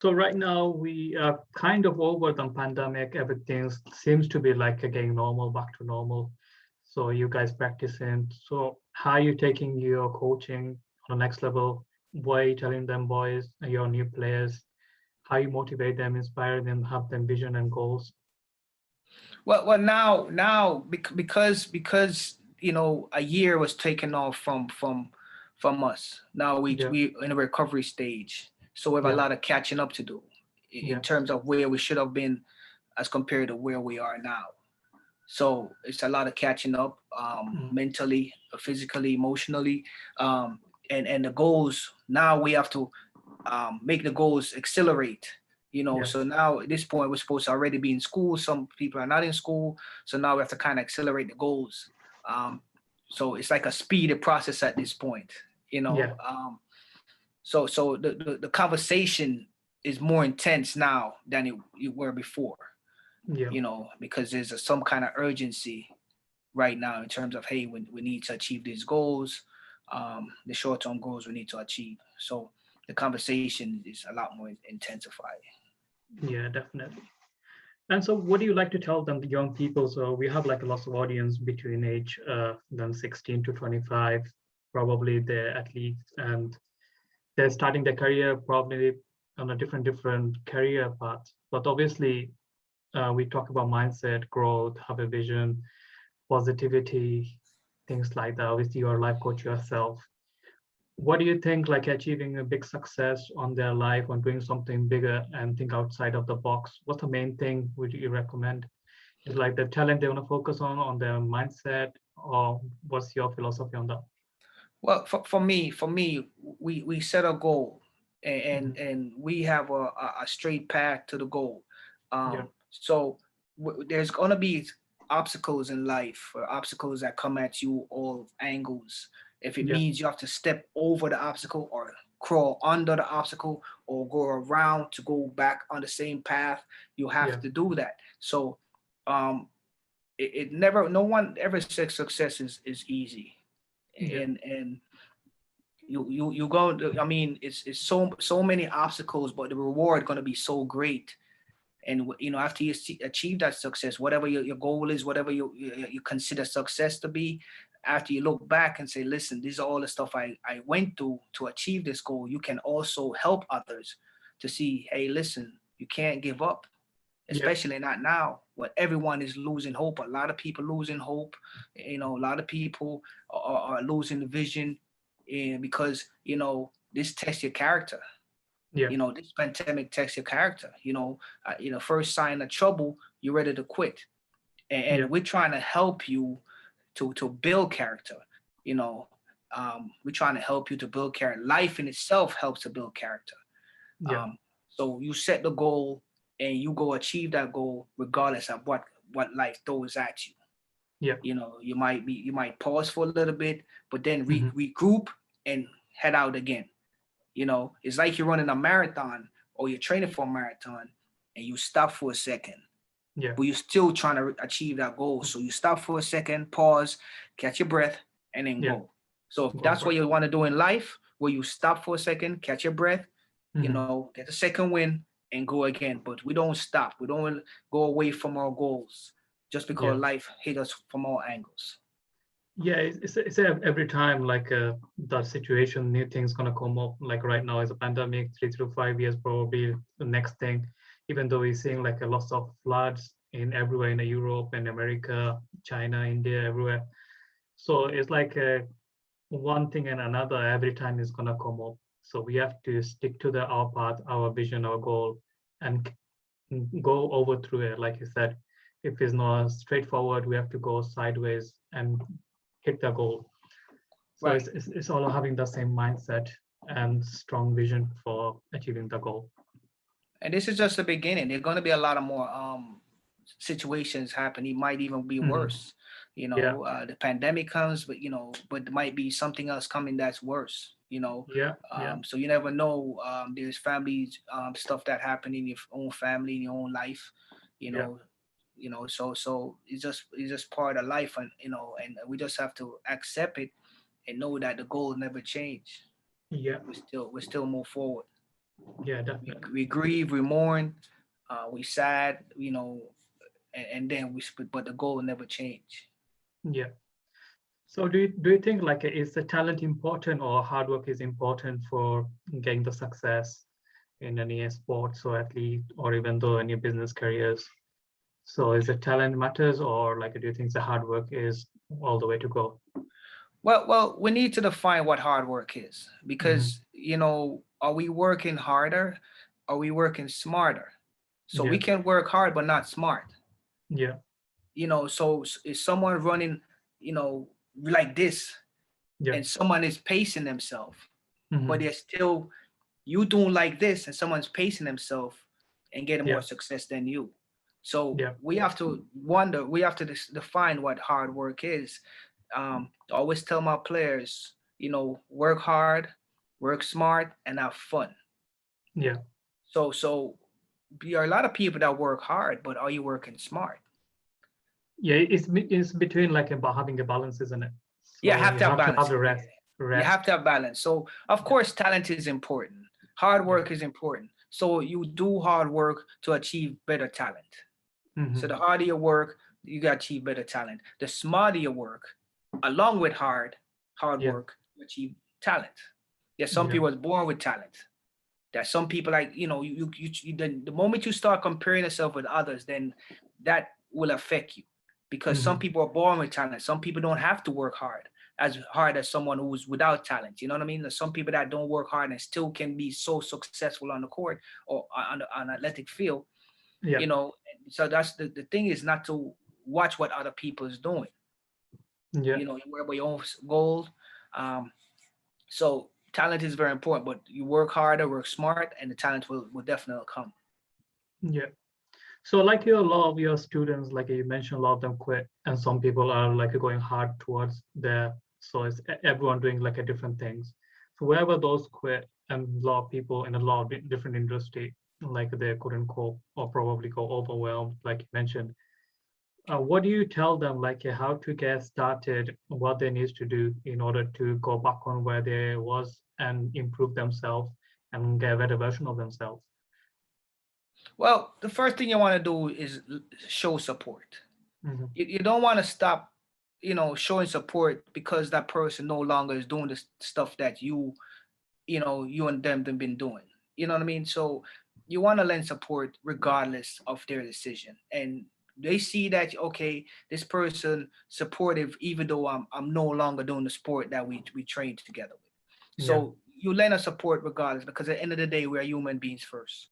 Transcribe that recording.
So right now we are kind of over the pandemic. Everything seems to be like again normal, back to normal. So you guys practicing. So how are you taking your coaching on the next level? What are you telling them, boys, your new players? How you motivate them, inspire them, have them vision and goals? Well, because a year was taken off from us. Now Yeah, we in a recovery stage, so we have a yeah, lot of catching up to do in yeah, terms of where we should have been as compared to where we are now. So it's a lot of catching up, mm, mentally, physically, emotionally, and the goals. Now we have to make the goals accelerate. yeah, So now at this point we're supposed to already be in school. Some people are not in school, so now we have to kind of accelerate the goals. Um, so it's like a speeded process at this point. You yeah, know, so the conversation is more intense now than it were before. yeah, Because there's some kind of urgency right now in terms of, hey, we need to achieve these goals, the short-term goals we need to achieve. So the conversation is a lot more intensified. yeah, definitely. And so, what do you like to tell them, the young people? So we have like a lots of audience between age than 16 to 25, probably they're athletes, and they're starting their career probably on a different career path. But obviously, we talk about mindset, growth, have a vision, positivity, things like that. Obviously, you're a life coach yourself. What do you think, like achieving a big success on their life, on doing something bigger and think outside of the box? What's the main thing would you recommend? Is like the talent they want to focus on their mindset, or what's your philosophy on that? Well, for me, we set a goal, Mhm. and we have a straight path to the goal. Yeah, So there's gonna be obstacles in life, or obstacles that come at you all angles. If it yeah, means you have to step over the obstacle, or crawl under the obstacle, or go around to go back on the same path, you have yeah, to do that. So um, it never, no one ever said success is easy, yeah, and you go. I mean, it's so many obstacles, but the reward going to be so great. And after you achieve that success, whatever your goal is, whatever you consider success to be, after you look back and say, listen, these are all the stuff I went through to achieve this goal, you can also help others to see, hey, listen, you can't give up, yeah, especially not now when everyone is losing hope. A lot of people losing hope. A lot of people are losing the vision, because this tests your character. yeah, This pandemic tests your character. First sign of trouble, you're ready to quit, yeah, and we're trying to help you to build character. We're trying to help you to build character. Life in itself helps to build character. yeah, um, so you set the goal and you go achieve that goal regardless of what life throws at you. yeah, You might pause for a little bit, but then hmm, regroup and head out again. It's like you're running a marathon or you're training for a marathon, and you stop for a second, yeah, but you're still trying to achieve that goal. So you stop for a second, pause, catch your breath, and then yeah, go. So if go that's for what it. you want to do in life, where you stop for a second, catch your breath, Hmm. get a second win and go again. But we don't stop. We don't go away from our goals just because Yeah, life hit us from all angles. yeah, it's every time like the situation, new things gonna come up. Like right now is a pandemic, 3 to 5 years probably the next thing. Even though we're seeing like a lots of floods in everywhere in Europe and America, China, India, everywhere. So it's like one thing and another every time is gonna come up. So we have to stick to the our path, our vision, our goal, and go over through it. Like you said, if it's not straightforward, we have to go sideways and hit the goal. So Right. it's all having the same mindset and strong vision for achieving the goal. And this is just the beginning. There's going to be a lot of more situations happen. It might even be Hmm. worse. Yeah, The pandemic comes, but there might be something else coming that's worse. yeah, yeah, So you never know. There's families, stuff that happen in your own family, in your own life. You yeah, know, so it's just part of life, and we just have to accept it and know that the goal never change. yeah. We still move forward. Yeah, definitely. We grieve, we mourn, we sad, and then we split, but the goal never change. Yeah. So do you think like is the talent important or hard work is important for getting the success in any sports or athlete or even though any business careers? So is it talent matters or like do you think the hard work is all the way to go? Well, we need to define what hard work is Hmm. because, are we working harder? Are we working smarter? So we Yeah, can work hard but not smart. yeah, So is someone running, like this, yeah, and someone is pacing themselves, but hmm, they're still, you doing like this and someone's pacing themselves and getting more yeah, success than you. So yeah, we have to define what hard work is. I always tell my players, work hard, work smart, and have fun. yeah. So there are a lot of people that work hard, but are you working smart? Yeah, it's between like about having a balance, isn't it? Yeah, So have you to have have to have balance. the Yeah, you have rest. to have balance. So of Yeah, course, talent is important. Hard yeah. work is important. So you do hard work to achieve better talent. So Hmm. the harder you work, you got to achieve better talent. The smarter you work, along with hard Yeah, work, you achieve talent. There's some yeah, people are born with talent. There's some people like the moment you start comparing yourself with others, then that will affect you because some hmm, people are born with talent. Some people don't have to work hard as someone who's without talent. You know what I mean? There's some people that don't work hard and still can be so successful on the court or on athletic field, yeah, you know. So that's the thing is not to watch what other people is doing. yeah. You work by your own goal. Um, so talent is very important, but you work harder, work smart, and the talent will definitely come. Yeah. So like a lot of your students, like you mentioned, a lot of them quit, and some people are like going hard towards their. So it's everyone doing like a different things. So wherever those quit, and a lot of people in a lot of different industry, like they couldn't cope or probably go overwhelmed, like you mentioned. What do you tell them, like how to get started, what they need to do in order to go back on where they was and improve themselves and get a better version of themselves? Well, the first thing you want to do is show support. Hmm. You don't want to stop, showing support because that person no longer is doing the stuff that you and them have been doing. You know what I mean? So you want to lend support regardless of their decision. And they see that, okay, this person supportive, even though I'm no longer doing the sport that we trained together with. Yeah, So you lend a support regardless because at the end of the day, we're human beings first.